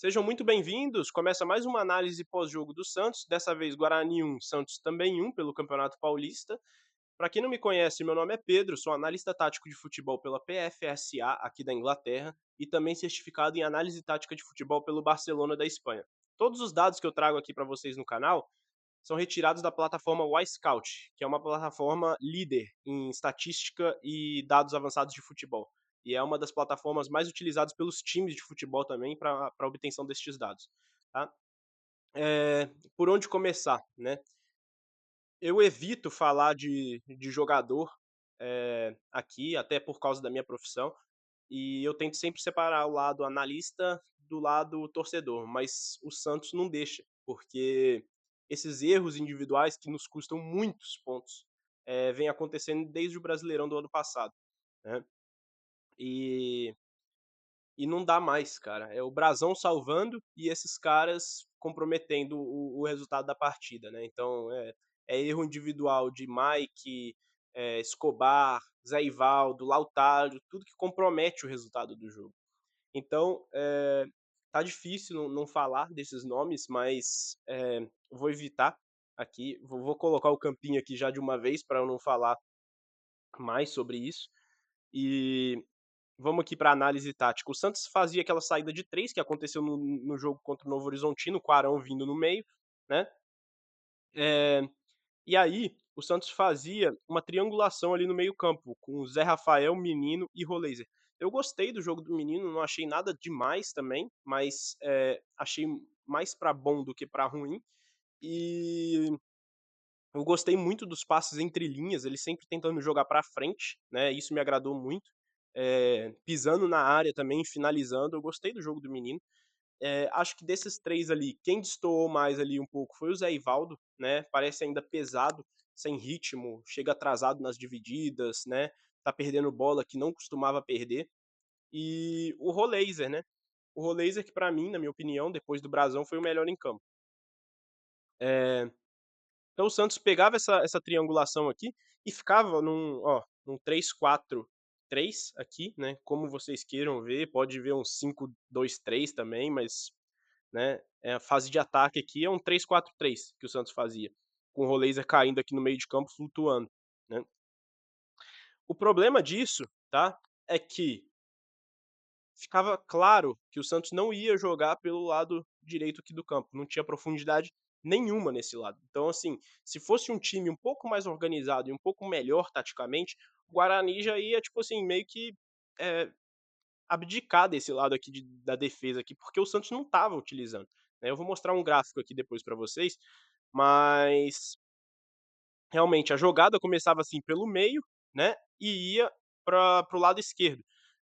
Sejam muito bem-vindos. Começa mais uma análise pós-jogo do Santos, dessa vez Guarani 1, Santos também 1 pelo Campeonato Paulista. Para quem não me conhece, meu nome é Pedro, sou analista tático de futebol pela PFSA aqui da Inglaterra e também certificado em análise tática de futebol pelo Barcelona da Espanha. Todos os dados que eu trago aqui para vocês no canal são retirados da plataforma Wisecout, que é uma plataforma líder em estatística e dados avançados de futebol. E é uma das plataformas mais utilizadas pelos times de futebol também para a obtenção destes dados. Tá? Por onde começar? Né? Eu evito falar de jogador aqui, até por causa da minha profissão, e eu tento sempre separar o lado analista do lado torcedor, mas o Santos não deixa, porque esses erros individuais que nos custam muitos pontos vem acontecendo desde o Brasileirão do ano passado, né? E, e não dá mais, cara. É o Brasão salvando e esses caras comprometendo o resultado da partida, né? Então é erro individual de Mike, Escobar, Zé Ivaldo, Lautaro, tudo que compromete o resultado do jogo. Então, tá difícil não falar desses nomes, mas vou evitar aqui. Vou colocar o campinho aqui já de uma vez para eu não falar mais sobre isso. E vamos aqui para análise tática. O Santos fazia aquela saída de três que aconteceu no jogo contra o Novo Horizontino, com o Arão vindo no meio, né? Eh, e aí, o Santos fazia uma triangulação ali no meio-campo, com o Zé Rafael, Menino e Roleiser. Eu gostei do jogo do Menino, não achei nada demais também, mas achei mais para bom do que para ruim. E eu gostei muito dos passes entre linhas, ele sempre tentando jogar para frente, né? Isso me agradou muito. Pisando na área também, finalizando. Eu gostei do jogo do Menino. Acho que desses três ali, quem destoou mais ali um pouco foi o Zé Ivaldo, né? Parece ainda pesado, sem ritmo, chega atrasado nas divididas, né? Tá perdendo bola que não costumava perder. E o Roleiser, né? O Roleiser que pra mim, na minha opinião, depois do Brasão, foi o melhor em campo. Então o Santos pegava essa triangulação aqui e ficava num 3-4-3 aqui, né? Como vocês queiram ver, pode ver um 5-2-3 também, mas né? A fase de ataque aqui é um 3-4-3 que o Santos fazia, com o Roleiser caindo aqui no meio de campo, flutuando, né? O problema disso, tá? É que ficava claro que o Santos não ia jogar pelo lado direito aqui do campo, não tinha profundidade nenhuma nesse lado. Então, assim, se fosse um time um pouco mais organizado e um pouco melhor taticamente, o Guarani já ia, tipo assim, meio que eh, abdicar desse lado aqui da defesa aqui, porque o Santos não estava utilizando, né. Eu vou mostrar um gráfico aqui depois para vocês, mas realmente a jogada começava assim pelo meio, né, e ia para o lado esquerdo,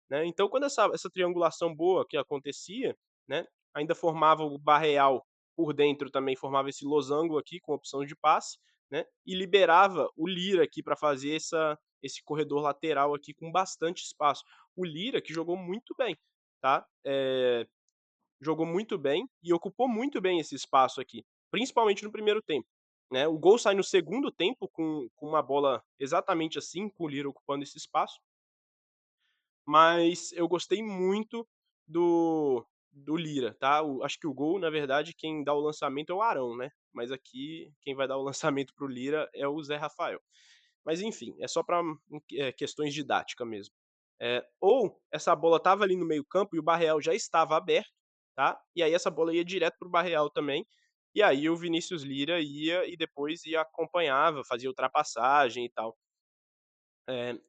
né. Então quando essa triangulação boa que acontecia, né, ainda formava o Barreal por dentro, também formava esse losango aqui com opção de passe, né, e liberava o Lira aqui para fazer esse corredor lateral aqui com bastante espaço. O Lira que jogou muito bem, tá, jogou muito bem e ocupou muito bem esse espaço aqui, principalmente no primeiro tempo, né. O gol sai no segundo tempo com uma bola exatamente assim, com o Lira ocupando esse espaço, mas eu gostei muito do Lira, tá. Acho que o gol, na verdade, quem dá o lançamento é o Arão, né, mas aqui quem vai dar o lançamento para o Lira é o Zé Rafael. Mas enfim, é só para questões didática mesmo. Ou essa bola estava ali no meio-campo e o Barreal já estava aberto, tá? E aí essa bola ia direto para o Barreal também. E aí o Vinícius Lira ia e depois ia acompanhava, fazia ultrapassagem e tal.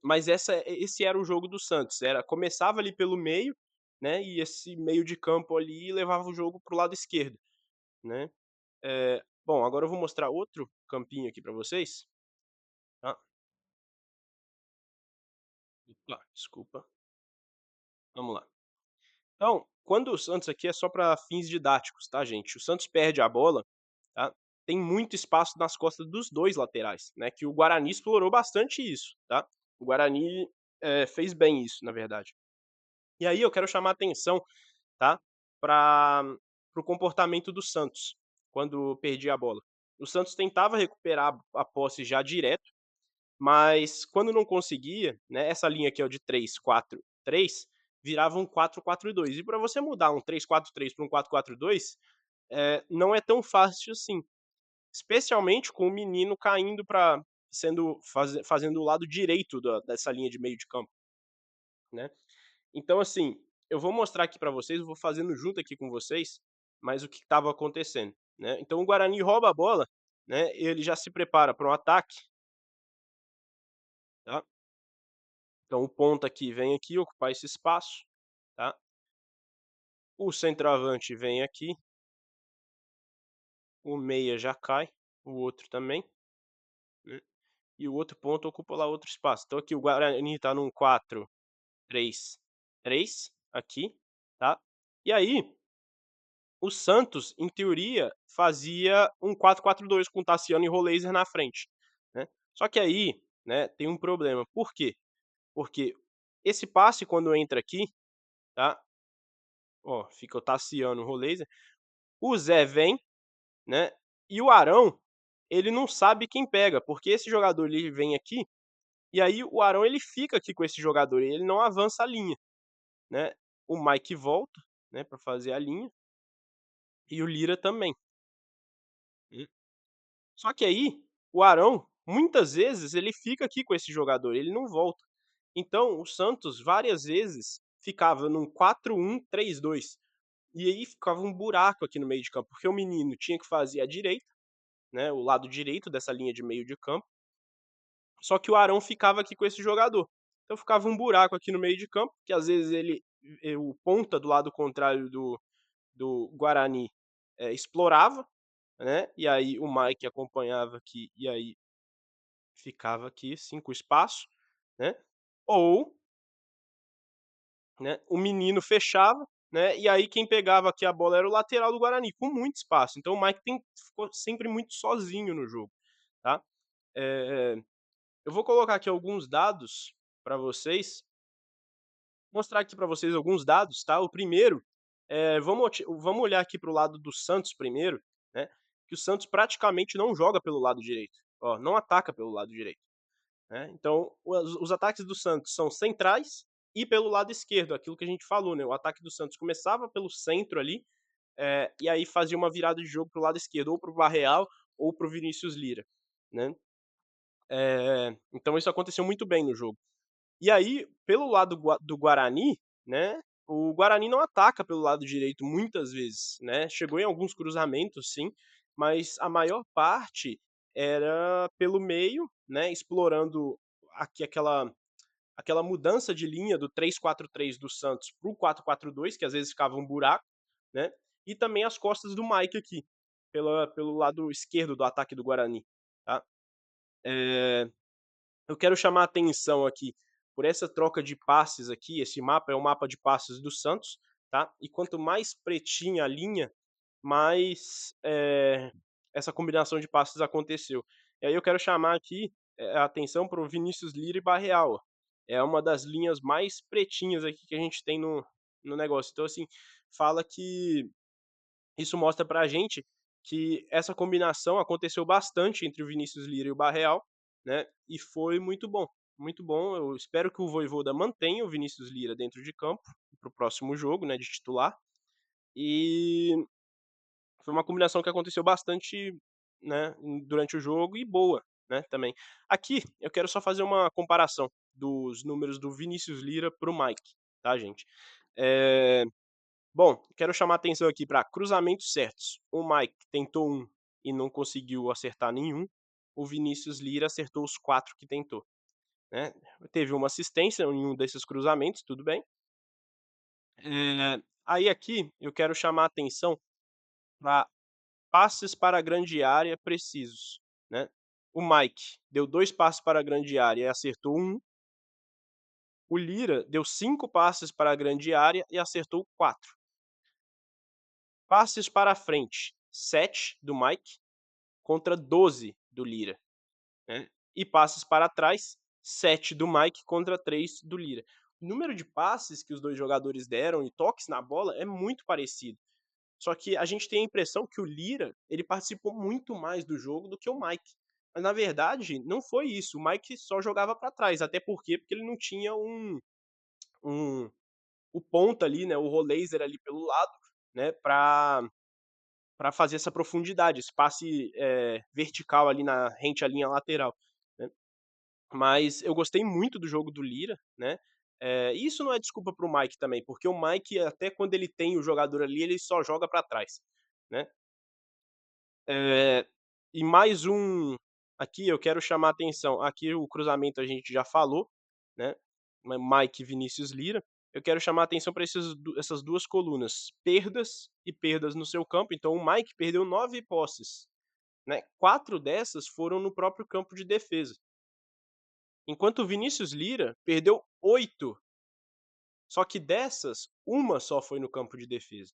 Mas esse era o jogo do Santos, era começava ali pelo meio, né? E esse meio de campo ali levava o jogo para o lado esquerdo, né? Bom, agora eu vou mostrar outro campinho aqui para vocês. Tá? Opa, desculpa. Vamos lá. Então, quando o Santos aqui é só para fins didáticos, tá, gente? O Santos perde a bola, tá? Tem muito espaço nas costas dos 2 laterais, né, que o Guarani explorou bastante isso, tá? O Guarani, fez bem isso, na verdade. E aí eu quero chamar a atenção, tá, para o comportamento do Santos, quando perdia a bola. O Santos tentava recuperar a posse já direto, mas quando não conseguia, né, essa linha aqui, ó, de 3-4-3, virava um 4-4-2. E para você mudar um 3-4-3 para um 4-4-2, não é tão fácil assim, especialmente com o menino caindo para fazendo o lado direito dessa linha de meio de campo, né. Então assim, eu vou mostrar aqui para vocês, eu vou fazendo junto aqui com vocês, mas o que estava acontecendo, né. Então o Guarani rouba a bola, né, ele já se prepara para um ataque, tá. Então o ponta aqui vem aqui ocupar esse espaço, tá. O centroavante vem aqui, o meia já cai, o outro também, né, e o outro ponto ocupa lá outro espaço. Então aqui o Guarani tá num 4-3-3 aqui, tá. E aí, o Santos, em teoria, fazia um 4-4-2 com Tassiano e Roleiser na frente, né. Só que aí, né, tem um problema. Por quê? Porque esse passe quando entra aqui, tá, ó, fica o Tassiano, o Roleiser, o Zé vem, né, e o Arão, ele não sabe quem pega, porque esse jogador ele vem aqui, e aí o Arão ele fica aqui com esse jogador, ele não avança a linha, né. O Mike volta, né, pra fazer a linha, e o Lira também. Hum. Só que aí, o Arão, muitas vezes, ele fica aqui com esse jogador, ele não volta. Então, o Santos várias vezes ficava num 4-1-3-2, e aí ficava um buraco aqui no meio de campo, porque o menino tinha que fazer a direita, né, o lado direito dessa linha de meio de campo, só que o Arão ficava aqui com esse jogador. Então ficava um buraco aqui no meio de campo, que às vezes o ponta do lado contrário do Guarani, explorava, né, e aí o Mike acompanhava aqui, e aí ficava aqui assim com espaço, né, ou, né, o menino fechava, né, e aí quem pegava aqui a bola era o lateral do Guarani, com muito espaço. Então o Mike ficou sempre muito sozinho no jogo, tá. Eh, eu vou colocar aqui alguns dados para vocês, mostrar aqui para vocês alguns dados, tá. O primeiro, vamos olhar aqui para o lado do Santos primeiro, né, que o Santos praticamente não joga pelo lado direito, ó, não ataca pelo lado direito, né. Então os ataques do Santos são centrais e pelo lado esquerdo, aquilo que a gente falou, né, o ataque do Santos começava pelo centro ali, e aí fazia uma virada de jogo para o lado esquerdo, ou para o Barreal ou para o Vinícius Lira, né. Então isso aconteceu muito bem no jogo. E aí, pelo lado do Guarani, né, o Guarani não ataca pelo lado direito muitas vezes, né, chegou em alguns cruzamentos sim, mas a maior parte era pelo meio, né, explorando aqui aquela mudança de linha do 3-4-3 do Santos para o 4-4-2, que às vezes ficava um buraco, né, e também as costas do Mike aqui, pelo lado esquerdo do ataque do Guarani, tá. Eh eu quero chamar a atenção aqui por essa troca de passes aqui, esse mapa é o mapa de passes do Santos, tá, e quanto mais pretinha a linha, mais, essa combinação de passes aconteceu. E aí eu quero chamar aqui, a atenção para o Vinícius Lira e Barreal, ó. É uma das linhas mais pretinhas aqui que a gente tem no negócio. Então, assim, fala que isso mostra pra gente que essa combinação aconteceu bastante entre o Vinícius Lira e o Barreal, né, e foi muito bom, muito bom. Eu espero que o Vojvoda mantenha o Vinícius Lira dentro de campo para o próximo jogo, né, de titular. E foi uma combinação que aconteceu bastante, né, durante o jogo e boa, né, também. Aqui eu quero só fazer uma comparação dos números do Vinícius Lira para o Mike, tá, gente? Eh Bom, quero chamar a atenção aqui para cruzamentos certos. O Mike tentou um e não conseguiu acertar nenhum. O Vinícius Lira acertou os 4 que tentou, né. Teve uma assistência em um desses cruzamentos, tudo bem. Aí aqui eu quero chamar a atenção para passes para a grande área precisos, né. O Mike deu 2 passes para a grande área e acertou um. O Lira deu 5 passes para a grande área e acertou 4. Passes para a frente, 7 do Mike contra 12 do Lira, né. E passes para trás, 7 do Mike contra 3 do Lira. O número de passes que os 2 jogadores deram e toques na bola é muito parecido. Só que a gente tem a impressão que o Lira, ele participou muito mais do jogo do que o Mike. Mas na verdade não foi isso, o Mike só jogava para trás, até porque ele não tinha um o ponta ali, né, o rollaser ali pelo lado, né, para fazer essa profundidade, esse passe, vertical ali na rente à linha lateral, né. Mas eu gostei muito do jogo do Lira, né, e isso não é desculpa para o Mike também, porque o Mike até quando ele tem o jogador ali, ele só joga para trás, né. Eh, e mais um aqui eu quero chamar a atenção, aqui o cruzamento a gente já falou, né, Mike e Vinícius Lira. Eu quero chamar a atenção para essas 2 colunas, perdas e perdas no seu campo, então o Mike perdeu 9 posses, né, 4 dessas foram no próprio campo de defesa, enquanto o Vinícius Lira perdeu 8, só que dessas, uma só foi no campo de defesa.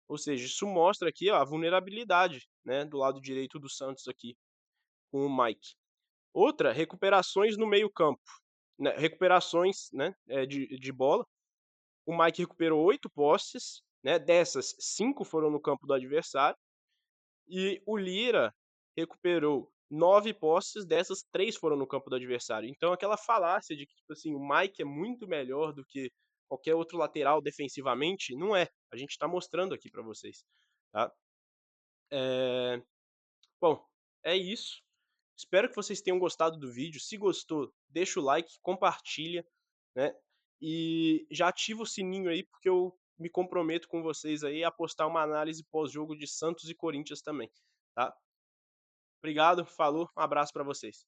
Ou seja, isso mostra aqui, ó, a vulnerabilidade, né, do lado direito do Santos aqui, com o Mike. Outra, recuperações no meio-campo, né, recuperações, né, de bola. O Mike recuperou 8 posses, né, dessas 5 foram no campo do adversário, e o Lira recuperou 9 posses, dessas 3 foram no campo do adversário. Então aquela falácia de que, tipo assim, o Mike é muito melhor do que qualquer outro lateral defensivamente, não é. A gente tá mostrando aqui pra vocês, tá. Eh Bom, é isso. Espero que vocês tenham gostado do vídeo. Se gostou, deixa o like, compartilha, né? E já ativa o sininho aí, porque eu me comprometo com vocês aí a postar uma análise pós-jogo de Santos e Corinthians também, tá? Obrigado, falou, um abraço para vocês.